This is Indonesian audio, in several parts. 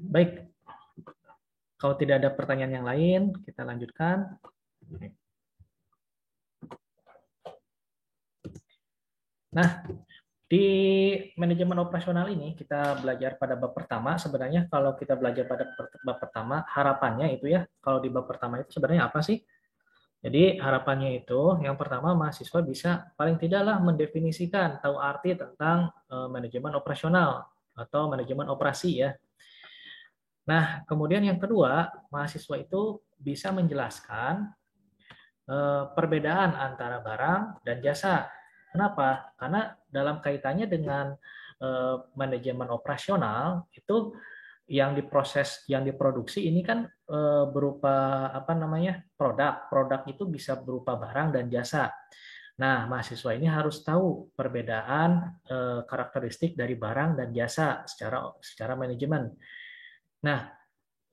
Baik, kalau tidak ada pertanyaan yang lain, kita lanjutkan. Nah, di manajemen operasional ini kita belajar pada bab pertama. Sebenarnya kalau kita belajar pada bab pertama, harapannya itu ya, kalau di bab pertama itu sebenarnya apa sih? Jadi harapannya itu yang pertama mahasiswa bisa paling tidaklah mendefinisikan, tahu arti tentang manajemen operasional atau manajemen operasi ya. Nah, kemudian yang kedua, mahasiswa itu bisa menjelaskan perbedaan antara barang dan jasa. Kenapa? Karena dalam kaitannya dengan manajemen operasional itu yang diproses, yang diproduksi ini kan berupa apa namanya produk. Produk itu bisa berupa barang dan jasa. Nah, mahasiswa ini harus tahu perbedaan karakteristik dari barang dan jasa secara manajemen. Nah,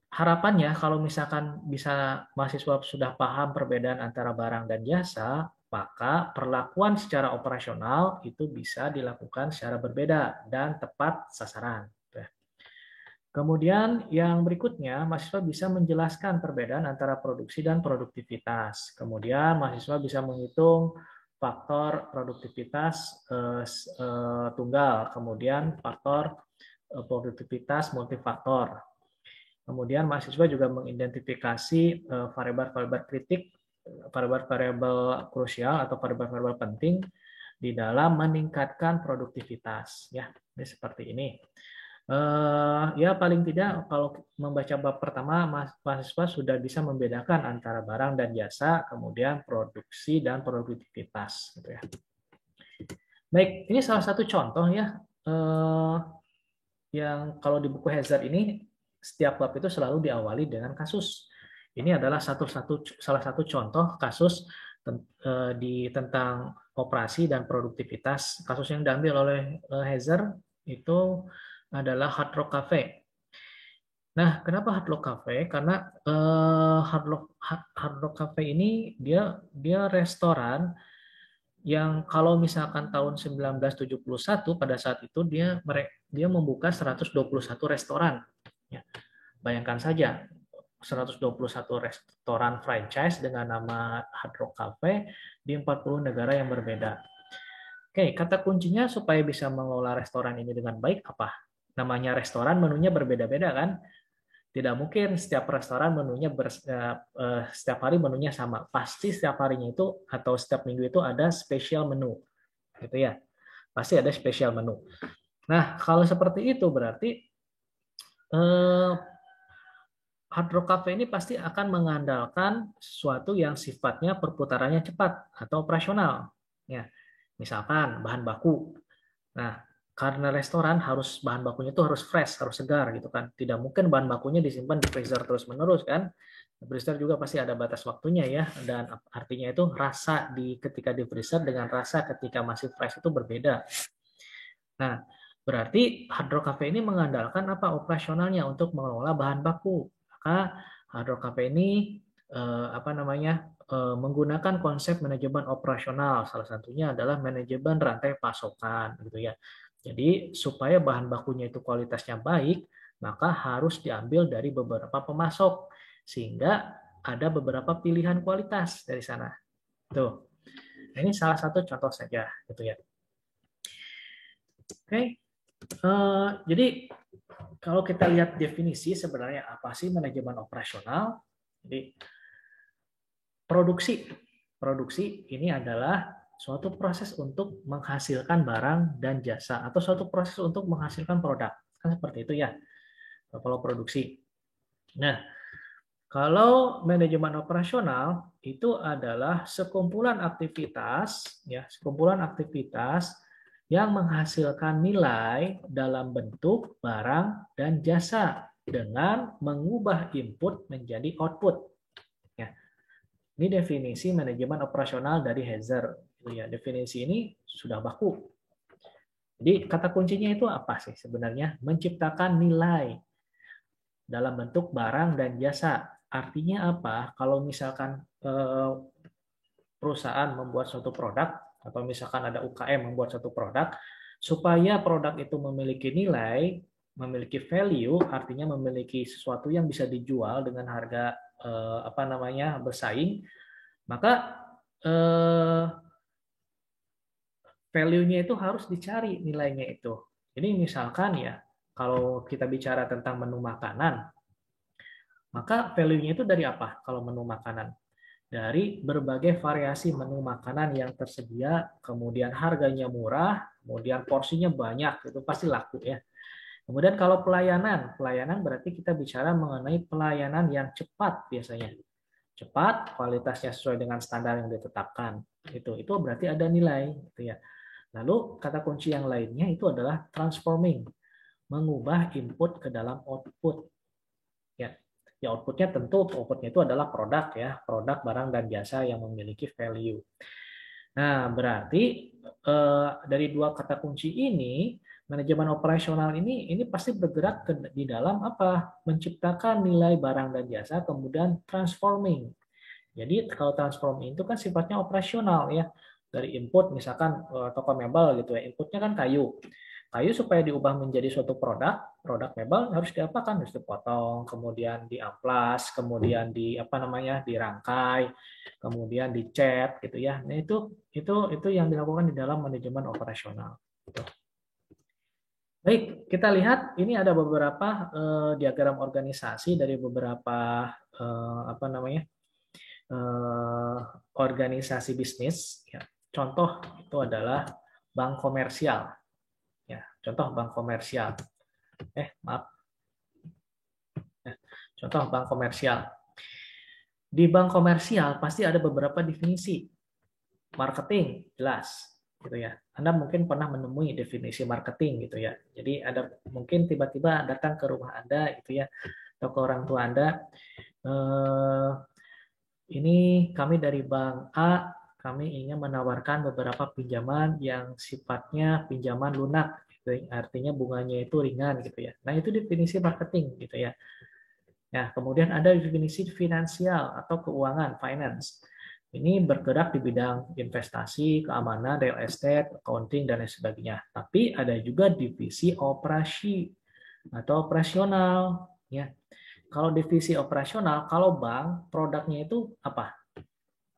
harapannya kalau misalkan bisa mahasiswa sudah paham perbedaan antara barang dan jasa, maka perlakuan secara operasional itu bisa dilakukan secara berbeda dan tepat sasaran. Kemudian yang berikutnya, mahasiswa bisa menjelaskan perbedaan antara produksi dan produktivitas. Kemudian mahasiswa bisa menghitung faktor produktivitas tunggal, kemudian faktor produktivitas multifaktor. Kemudian mahasiswa juga mengidentifikasi variabel-variabel kritik, variabel-variabel krusial atau variabel-variabel penting di dalam meningkatkan produktivitas. Ya, ini seperti ini. Ya paling tidak kalau membaca bab pertama mahasiswa sudah bisa membedakan antara barang dan jasa, kemudian produksi dan produktivitas, gitu ya. Baik, ini salah satu contoh ya yang kalau di buku Hazard ini setiap bab itu selalu diawali dengan kasus. Ini adalah salah satu contoh kasus tentang operasi dan produktivitas. Kasus yang diambil oleh Hazard itu adalah Hard Rock Cafe. Nah, kenapa Hard Rock Cafe? Karena Hard Rock Cafe ini dia restoran yang kalau misalkan tahun 1971 pada saat itu dia membuka 121 restoran. Ya, bayangkan saja 121 restoran franchise dengan nama Hard Rock Cafe di 40 negara yang berbeda. Oke, kata kuncinya supaya bisa mengelola restoran ini dengan baik apa? Namanya restoran, menunya berbeda-beda kan? Tidak mungkin setiap restoran setiap hari menunya sama. Pasti setiap harinya itu atau setiap minggu itu ada spesial menu, gitu ya. Pasti ada spesial menu. Nah, kalau seperti itu berarti eh, Hard Rock Cafe ini pasti akan mengandalkan sesuatu yang sifatnya perputarannya cepat atau operasional. Ya, misalkan bahan baku. Nah, karena restoran harus bahan bakunya itu harus fresh, harus segar gitu kan. Tidak mungkin bahan bakunya disimpan di freezer terus-menerus kan. Freezer juga pasti ada batas waktunya ya, dan artinya itu rasa ketika di freezer dengan rasa ketika masih fresh itu berbeda. Nah, berarti Hard Rock Cafe ini mengandalkan apa operasionalnya untuk mengelola bahan baku. Maka Hard Rock Cafe ini apa namanya menggunakan konsep manajemen operasional. Salah satunya adalah manajemen rantai pasokan, gitu ya. Jadi supaya bahan bakunya itu kualitasnya baik, maka harus diambil dari beberapa pemasok sehingga ada beberapa pilihan kualitas dari sana. Tuh. Nah, ini salah satu contoh saja, gitu ya. Oke. Jadi kalau kita lihat definisi sebenarnya apa sih manajemen operasional? Jadi produksi. Produksi ini adalah suatu proses untuk menghasilkan barang dan jasa atau suatu proses untuk menghasilkan produk. Kan seperti itu ya. Kalau produksi. Nah, kalau manajemen operasional itu adalah sekumpulan aktivitas ya, sekumpulan aktivitas yang menghasilkan nilai dalam bentuk barang dan jasa dengan mengubah input menjadi output. Ya, ini definisi manajemen operasional dari Hazard. Ya, definisi ini sudah baku. Jadi kata kuncinya itu apa sih sebenarnya? Menciptakan nilai dalam bentuk barang dan jasa. Artinya apa? Kalau misalkan perusahaan membuat suatu produk atau misalkan ada UKM membuat suatu produk, supaya produk itu memiliki nilai, memiliki value, artinya memiliki sesuatu yang bisa dijual dengan harga bersaing, maka value-nya itu harus dicari nilainya itu. Jadi misalkan ya, kalau kita bicara tentang menu makanan, maka value-nya itu dari apa kalau menu makanan? Dari berbagai variasi menu makanan yang tersedia, kemudian harganya murah, kemudian porsinya banyak, itu pasti laku ya. Kemudian kalau pelayanan, pelayanan berarti kita bicara mengenai pelayanan yang cepat biasanya. Cepat, kualitasnya sesuai dengan standar yang ditetapkan. Itu berarti ada nilai gitu ya. Lalu kata kunci yang lainnya itu adalah transforming, mengubah input ke dalam output. Ya, outputnya tentu outputnya itu adalah produk ya, produk barang dan jasa yang memiliki value. Nah, berarti dari dua kata kunci ini, manajemen operasional ini pasti bergerak di dalam apa? Menciptakan nilai barang dan jasa, kemudian transforming. Jadi kalau transforming itu kan sifatnya operasional ya. Dari input misalkan toko mebel gitu ya, inputnya kan kayu. Kayu supaya diubah menjadi suatu produk mebel harus diapakan? Harus dipotong, kemudian diamplas, kemudian dirangkai, kemudian dicat gitu ya. Nah, itu yang dilakukan di dalam manajemen operasional. Baik, kita lihat ini ada beberapa diagram organisasi dari beberapa organisasi bisnis. Ya. Contoh itu adalah bank komersial. Ya, contoh bank komersial. Maaf. Contoh bank komersial. Di bank komersial pasti ada beberapa definisi. Marketing, jelas. Gitu ya. Anda mungkin pernah menemui definisi marketing gitu ya. Jadi ada mungkin tiba-tiba datang ke rumah Anda gitu ya, atau ke orang tua Anda, ini kami dari bank A, kami ingin menawarkan beberapa pinjaman yang sifatnya pinjaman lunak, gitu. Artinya bunganya itu ringan gitu ya. Nah, itu definisi marketing gitu ya. Nah, kemudian ada definisi finansial atau keuangan, finance. Ini bergerak di bidang investasi, keamanan, real estate, accounting, dan lain sebagainya. Tapi ada juga divisi operasi atau operasional. Ya. Kalau divisi operasional, kalau bank, produknya itu apa?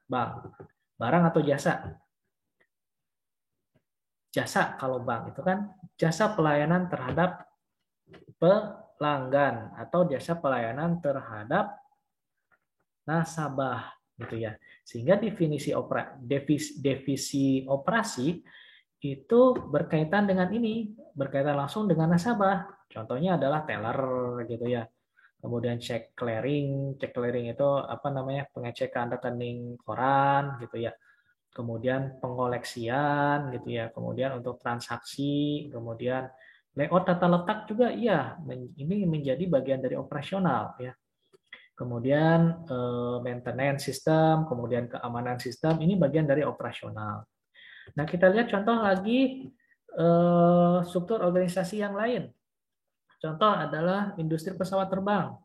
Bank. Barang atau jasa? Jasa kalau bank itu kan jasa pelayanan terhadap pelanggan atau jasa pelayanan terhadap nasabah gitu ya. Sehingga divisi operasi itu berkaitan dengan ini, berkaitan langsung dengan nasabah. Contohnya adalah teller gitu ya. Kemudian cek clearing itu pengecekan rekening koran gitu ya. Kemudian pengoleksian gitu ya. Kemudian untuk transaksi, kemudian layout tata letak juga iya, ini menjadi bagian dari operasional ya. Kemudian maintenance sistem, kemudian keamanan sistem, ini bagian dari operasional. Nah, kita lihat contoh lagi struktur organisasi yang lain. Contoh adalah industri pesawat terbang.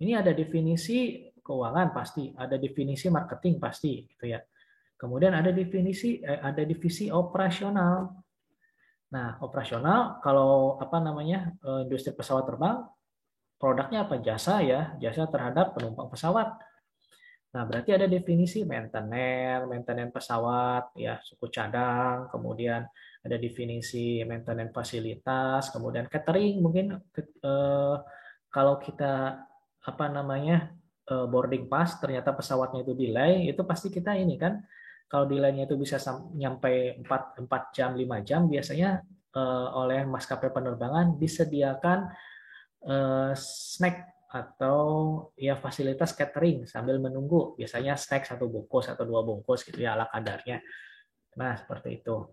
Ini ada definisi keuangan pasti, ada definisi marketing pasti, gitu ya. Kemudian ada divisi operasional. Nah, operasional kalau industri pesawat terbang, produknya apa? Jasa ya, jasa terhadap penumpang pesawat. Nah, berarti ada definisi maintenance pesawat, ya, suku cadang, kemudian ada definisi maintenance fasilitas, kemudian catering, mungkin kalau kita boarding pass, ternyata pesawatnya itu delay, itu pasti kita ini kan, kalau delaynya itu bisa nyampe 4 jam, 5 jam, biasanya oleh maskapai penerbangan disediakan snack atau ya fasilitas catering sambil menunggu, biasanya snack 1 bungkus atau 2 bungkus gitu ya, ala kadarnya. Nah, seperti itu.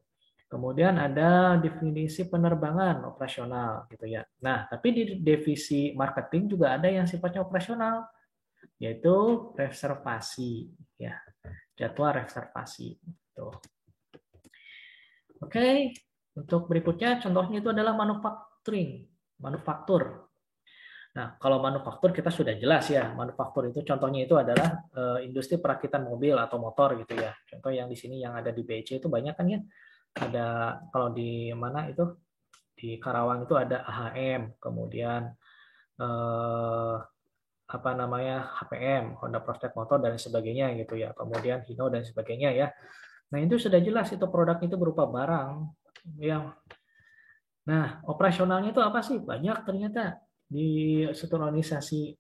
Kemudian ada definisi penerbangan operasional gitu ya. Nah, tapi di divisi marketing juga ada yang sifatnya operasional, yaitu reservasi ya, jadwal reservasi gitu. Oke, untuk berikutnya contohnya itu adalah manufaktur. Nah, kalau manufaktur kita sudah jelas ya, manufaktur itu contohnya itu adalah industri perakitan mobil atau motor gitu ya. Contoh yang di sini yang ada di BC itu banyak kan ya. Ada kalau di mana itu Di Karawang itu ada AHM, kemudian apa namanya HPM, Honda Prospect Motor dan sebagainya gitu ya. Kemudian Hino dan sebagainya ya. Nah, itu sudah jelas itu produk itu berupa barang yang operasionalnya itu apa sih? Banyak ternyata di struktur organisasi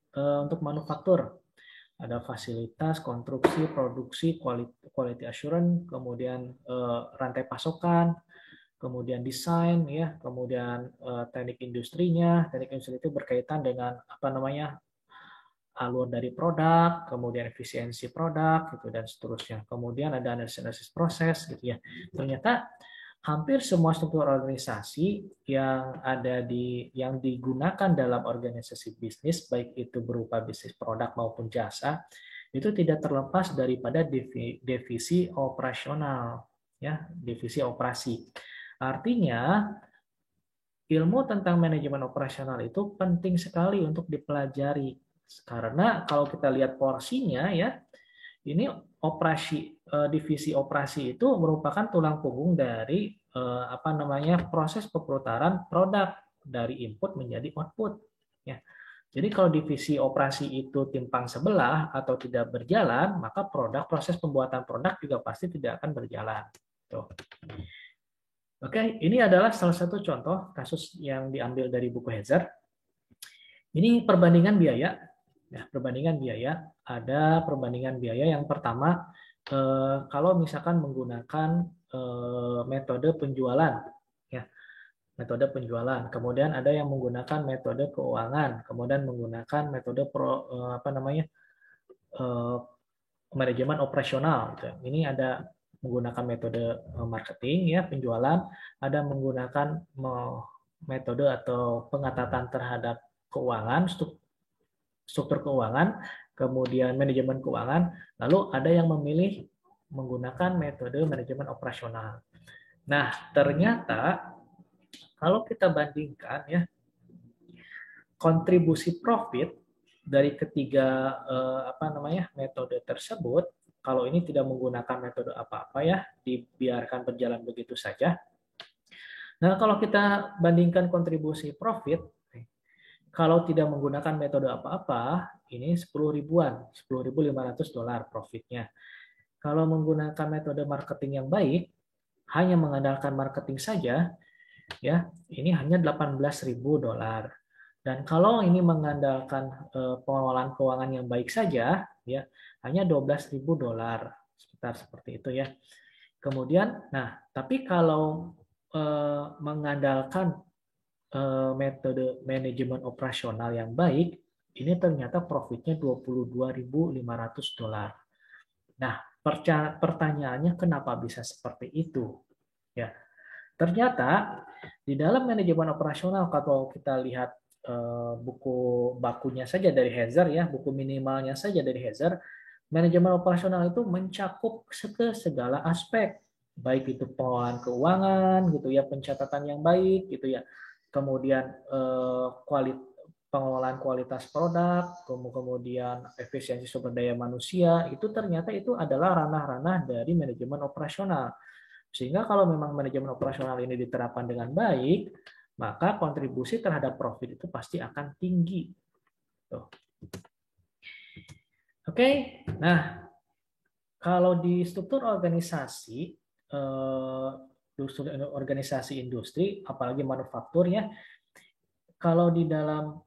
untuk manufaktur. Ada fasilitas, konstruksi, produksi, quality assurance, kemudian rantai pasokan, kemudian desain ya, kemudian teknik industrinya. Teknik industri itu berkaitan dengan apa namanya? Alur dari produk, kemudian efisiensi produk gitu dan seterusnya. Kemudian ada analisis proses gitu ya. Ternyata hampir semua struktur organisasi yang digunakan dalam organisasi bisnis, baik itu berupa bisnis produk maupun jasa, itu tidak terlepas daripada divisi operasional, ya, divisi operasi. Artinya ilmu tentang manajemen operasional itu penting sekali untuk dipelajari karena kalau kita lihat porsinya ya, ini divisi operasi itu merupakan tulang punggung dari apa namanya proses pemutaran produk dari input menjadi output ya. Jadi kalau divisi operasi itu timpang sebelah atau tidak berjalan, maka proses pembuatan produk juga pasti tidak akan berjalan. Tuh. Oke, ini adalah salah satu contoh kasus yang diambil dari buku Hezer. Ini perbandingan biaya. Ya, perbandingan biaya. Ada perbandingan biaya yang pertama, kalau misalkan menggunakan metode penjualan, ya, metode penjualan. Kemudian ada yang menggunakan metode keuangan, kemudian menggunakan metode apa namanya manajemen operasional. Gitu. Ini ada menggunakan metode marketing, ya, penjualan. Ada menggunakan metode atau pengatatan terhadap keuangan, struktur keuangan, kemudian manajemen keuangan, lalu ada yang memilih menggunakan metode manajemen operasional. Nah, ternyata kalau kita bandingkan ya, kontribusi profit dari ketiga apa namanya metode tersebut, kalau ini tidak menggunakan metode apa-apa ya, dibiarkan berjalan begitu saja. Nah, kalau kita bandingkan kontribusi profit, kalau tidak menggunakan metode apa-apa, ini 10 ribuan, 10.500 dolar profitnya. Kalau menggunakan metode marketing yang baik, hanya mengandalkan marketing saja, ya, ini hanya 18.000 dolar. Dan kalau ini mengandalkan pengelolaan keuangan yang baik saja, ya, hanya 12.000 dolar, sekitar seperti itu ya. Kemudian, nah, tapi kalau mengandalkan metode manajemen operasional yang baik, ini ternyata profitnya 22.500 dolar. Nah, pertanyaannya kenapa bisa seperti itu? Ya, ternyata di dalam manajemen operasional kalau kita lihat buku bakunya saja dari Hezer ya, buku minimalnya saja dari Hezer, manajemen operasional itu mencakup segala aspek, baik itu pengelolaan keuangan gitu ya, pencatatan yang baik gitu ya, kemudian pengelolaan kualitas produk, kemudian efisiensi sumber daya manusia, itu ternyata itu adalah ranah-ranah dari manajemen operasional. Sehingga kalau memang manajemen operasional ini diterapkan dengan baik, maka kontribusi terhadap profit itu pasti akan tinggi. Tuh. Oke, nah kalau di struktur organisasi, industri, apalagi manufaktur ya, kalau di dalam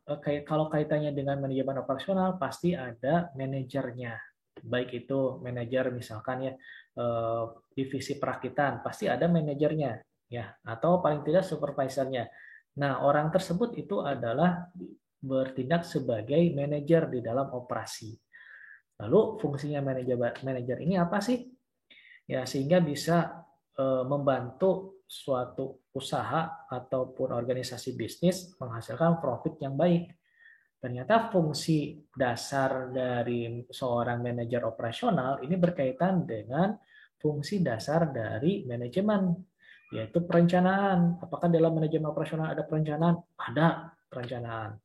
kalau kaitannya dengan manajemen operasional pasti ada manajernya, baik itu manajer misalkan ya divisi perakitan pasti ada manajernya ya, atau paling tidak supervisornya. Nah, orang tersebut itu adalah bertindak sebagai manajer di dalam operasi. Lalu fungsinya manajer ini apa sih? Ya, sehingga bisa membantu suatu usaha ataupun organisasi bisnis menghasilkan profit yang baik. Ternyata fungsi dasar dari seorang manajer operasional ini berkaitan dengan fungsi dasar dari manajemen, yaitu perencanaan. Apakah dalam manajemen operasional ada perencanaan? Ada perencanaan.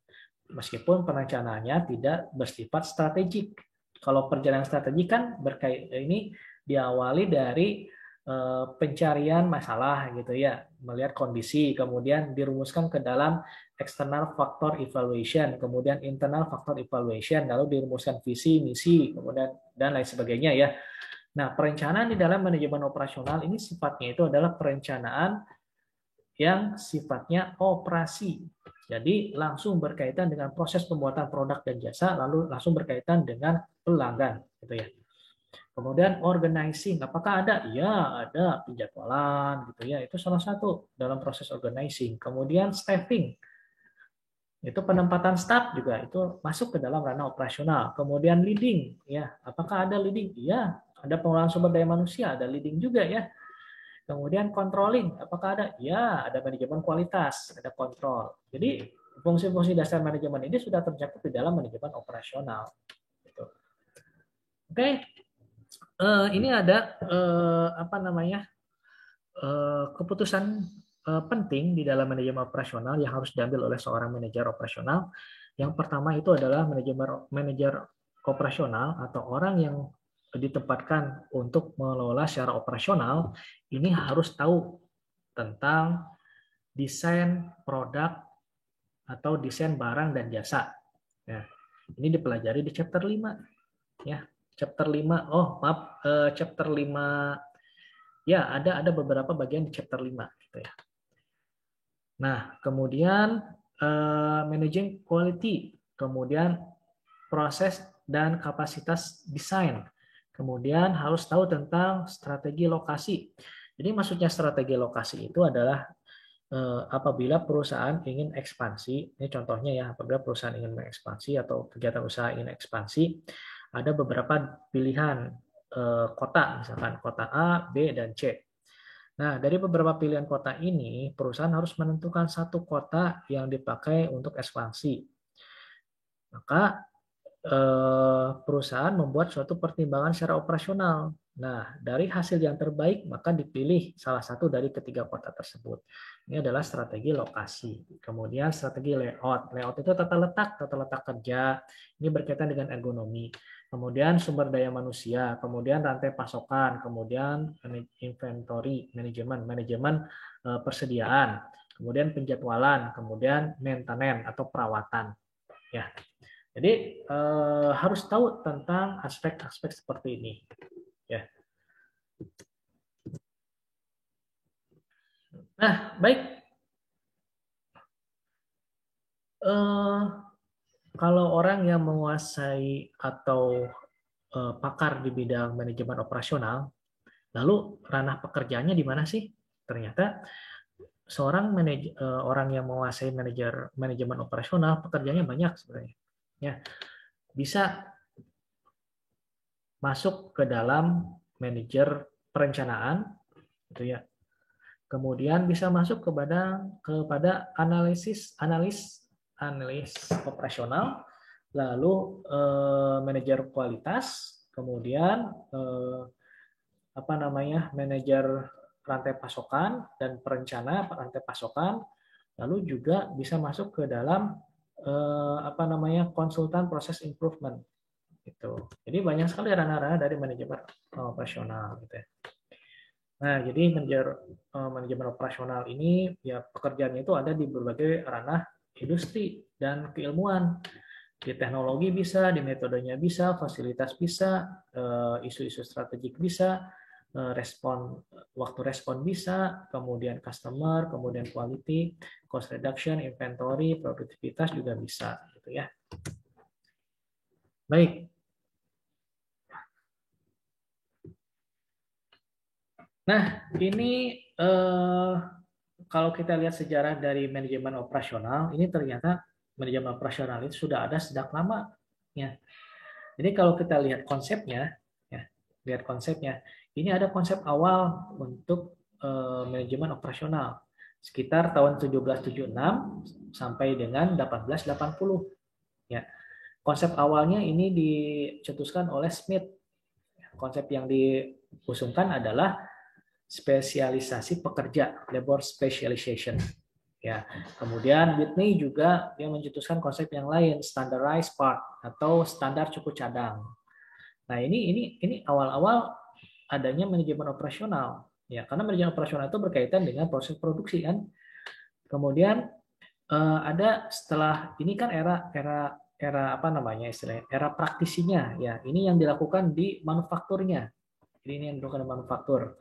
Meskipun perencanaannya tidak bersifat strategik. Kalau perjalanan strategik kan ini diawali dari pencarian masalah gitu ya, melihat kondisi, kemudian dirumuskan ke dalam external factor evaluation, kemudian internal factor evaluation, lalu dirumuskan visi, misi, kemudian dan lain sebagainya ya. Nah, perencanaan di dalam manajemen operasional ini sifatnya itu adalah perencanaan yang sifatnya operasi. Jadi langsung berkaitan dengan proses pembuatan produk dan jasa, lalu langsung berkaitan dengan pelanggan, gitu ya. Kemudian organizing, apakah ada? Ya, ada penjadwalan gitu ya. Itu salah satu dalam proses organizing. Kemudian staffing. Itu penempatan staff juga itu masuk ke dalam ranah operasional. Kemudian leading, ya. Apakah ada leading? Iya, ada pengelolaan sumber daya manusia, ada leading juga ya. Kemudian controlling, apakah ada? Ya, ada manajemen kualitas, ada kontrol. Jadi fungsi-fungsi dasar manajemen ini sudah tercakup di dalam manajemen operasional. Gitu. Oke, ini ada apa namanya keputusan penting di dalam manajemen operasional yang harus diambil oleh seorang manajer operasional. Yang pertama itu adalah manajer operasional atau orang yang ditempatkan untuk mengelola secara operasional ini harus tahu tentang desain produk atau desain barang dan jasa. Ya, ini dipelajari di chapter 5 ya. Chapter 5. Oh, maaf, chapter 5 ya, ada beberapa bagian di chapter 5 gitu ya. Nah, kemudian managing quality, kemudian proses dan kapasitas desain. Kemudian harus tahu tentang strategi lokasi. Jadi maksudnya strategi lokasi itu adalah apabila perusahaan ingin ekspansi, ini contohnya ya, apabila perusahaan ingin mengekspansi atau kegiatan usaha ingin ekspansi, ada beberapa pilihan kota, misalkan kota A, B, dan C. Nah, dari beberapa pilihan kota ini, perusahaan harus menentukan satu kota yang dipakai untuk ekspansi. Maka perusahaan membuat suatu pertimbangan secara operasional. Nah, dari hasil yang terbaik, maka dipilih salah satu dari ketiga kota tersebut. Ini adalah strategi lokasi. Kemudian strategi layout. Layout itu tata letak kerja. Ini berkaitan dengan ergonomi. Kemudian sumber daya manusia, kemudian rantai pasokan, kemudian inventory, manajemen persediaan, kemudian penjadwalan, kemudian maintenance atau perawatan. Ya, jadi harus tahu tentang aspek-aspek seperti ini. Ya. Nah, baik. Kalau orang yang menguasai atau pakar di bidang manajemen operasional, lalu ranah pekerjaannya di mana sih? Ternyata seorang orang yang menguasai manajemen operasional, pekerjaannya banyak sebenarnya. Ya, bisa masuk ke dalam manajer perencanaan, gitu ya. Kemudian bisa masuk kepada analis operasional, lalu manajer kualitas, kemudian manajer rantai pasokan dan perencana rantai pasokan, lalu juga bisa masuk ke dalam konsultan proses improvement gitu. Jadi banyak sekali ranah-ranah dari manajemen operasional gitu ya. Nah, jadi manajemen operasional ini ya pekerjaannya itu ada di berbagai ranah industri dan keilmuan. Di teknologi bisa, di metodenya bisa, fasilitas bisa, isu-isu strategik bisa, waktu respon bisa, kemudian customer, kemudian quality, cost reduction, inventory, produktivitas juga bisa gitu ya. Baik. Nah, ini kalau kita lihat sejarah dari manajemen operasional, ini ternyata manajemen operasional itu sudah ada sejak lama. Ya. Jadi kalau kita lihat konsepnya, ini ada konsep awal untuk manajemen operasional sekitar tahun 1776 sampai dengan 1880. Ya. Konsep awalnya ini dicetuskan oleh Smith. Konsep yang diusungkan adalah spesialisasi pekerja, labor specialization. Ya, kemudian Whitney juga dia mencetuskan konsep yang lain, standardized part atau standar cukup cadang. Nah, ini awal-awal adanya manajemen operasional Ya, karena manajemen operasional itu berkaitan dengan proses produksi kan. Kemudian ada setelah ini kan era apa namanya istilahnya era praktisinya ya ini yang dilakukan di manufakturnya. Jadi ini yang dilakukan di manufaktur.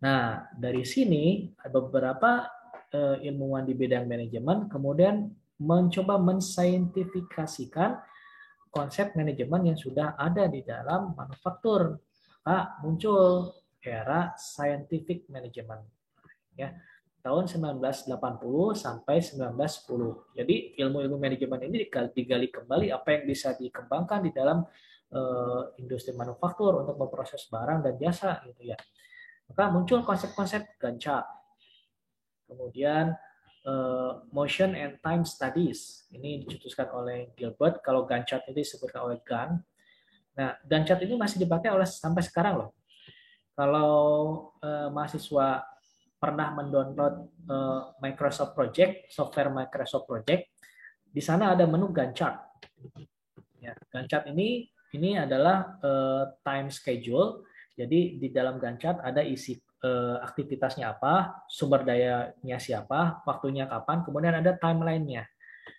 Nah dari sini ada beberapa ilmuwan di bidang manajemen kemudian mencoba mensaintifikasikan konsep manajemen yang sudah ada di dalam manufaktur. Maka muncul era scientific management ya tahun 1980 sampai 1910. Jadi ilmu-ilmu manajemen ini digali kembali apa yang bisa dikembangkan di dalam industri manufaktur untuk memproses barang dan jasa gitu ya. Maka muncul konsep-konsep Gantt, kemudian motion and time studies. Ini dicetuskan oleh Gilbert. Kalau Gantt ini disebutkan oleh Gantt. Nah, Gantt ini masih dipakai oleh sampai sekarang loh. Kalau mahasiswa pernah mendownload Microsoft Project, software Microsoft Project, di sana ada menu Gantt chart. Ya, Gantt chart ini adalah time schedule. Jadi di dalam Gantt chart ada isi aktivitasnya apa, sumber dayanya siapa, waktunya kapan, kemudian ada timeline-nya.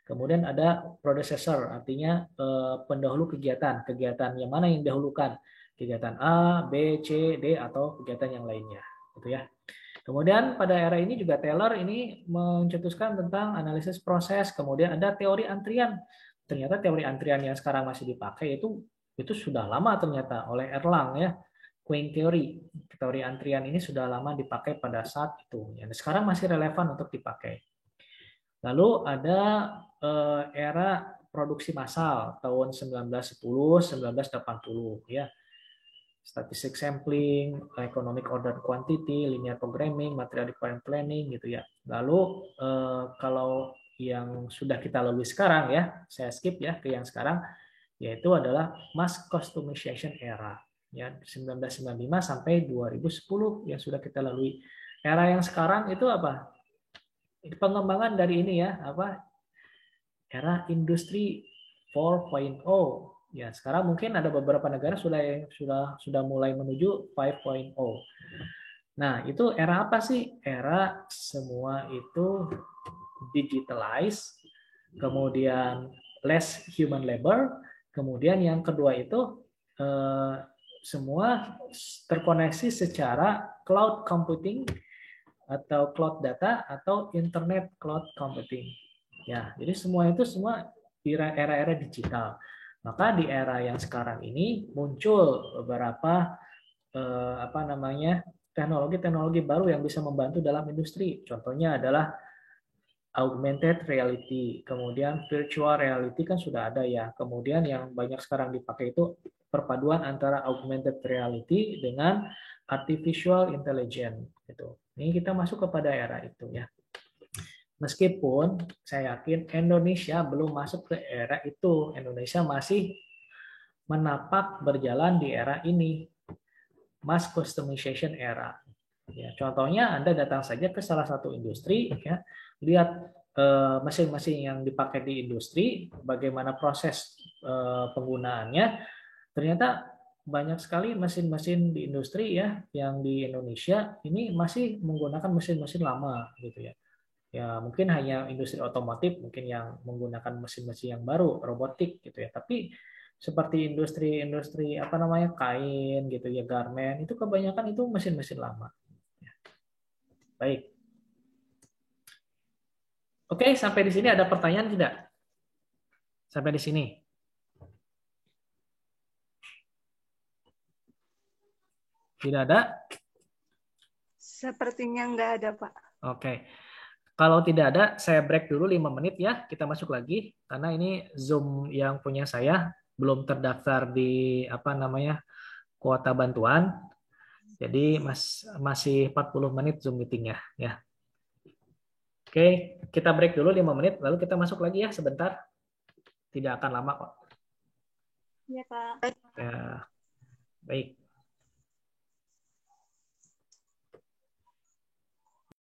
Kemudian ada predecessor, artinya pendahulu kegiatan. Kegiatan yang mana yang didahulukan? Kegiatan A, B, C, D, atau kegiatan yang lainnya. Gitu ya. Kemudian pada era ini juga Taylor ini mencetuskan tentang analisis proses, kemudian ada teori antrian. Ternyata teori antrian yang sekarang masih dipakai itu sudah lama ternyata oleh Erlang ya. Queen Theory. Teori antrian ini sudah lama dipakai pada saat itu. Ya, sekarang masih relevan untuk dipakai. Lalu ada era produksi massal tahun 1910-1980 ya. Statistic sampling, economic order quantity, linear programming, material requirement planning gitu ya. Lalu kalau yang sudah kita lalui sekarang ya, saya skip ya ke yang sekarang yaitu adalah mass customization era ya 1995 sampai 2010 yang sudah kita lalui. Era yang sekarang itu apa? Pengembangan dari ini ya, apa? Era industri 4.0. Ya, sekarang mungkin ada beberapa negara sudah mulai menuju 5.0. Nah, itu era apa sih? Era semua itu digitalized, kemudian less human labor, kemudian yang kedua itu semua terkoneksi secara cloud computing atau cloud data atau internet cloud computing. Ya, jadi semua itu semua di era-era digital. Maka di era yang sekarang ini muncul beberapa apa namanya teknologi-teknologi baru yang bisa membantu dalam industri. Contohnya adalah augmented reality, kemudian virtual reality kan sudah ada ya. Kemudian yang banyak sekarang dipakai itu perpaduan antara augmented reality dengan artificial intelligence gitu. Ini kita masuk kepada era itu ya. Meskipun saya yakin Indonesia belum masuk ke era itu. Indonesia masih menapak berjalan di era ini. Mass customization era. Ya, contohnya Anda datang saja ke salah satu industri, ya, lihat mesin-mesin yang dipakai di industri, bagaimana proses penggunaannya. Ternyata banyak sekali mesin-mesin di industri ya yang di Indonesia ini masih menggunakan mesin-mesin lama gitu ya. Ya mungkin hanya industri otomotif mungkin yang menggunakan mesin-mesin yang baru, robotik gitu ya. Tapi seperti industri-industri apa namanya kain gitu ya, garment itu kebanyakan itu mesin-mesin lama. Baik. Oke, sampai di sini ada pertanyaan tidak? Sampai di sini. Tidak ada? Sepertinya nggak ada, Pak. Oke. Kalau tidak ada, saya break dulu 5 menit ya. Kita masuk lagi karena ini Zoom yang punya saya belum terdaftar di apa namanya kuota bantuan. Jadi masih 40 menit Zoom meetingnya ya. Oke, kita break dulu 5 menit lalu kita masuk lagi ya sebentar. Tidak akan lama kok. Iya, Pak. Ya, baik.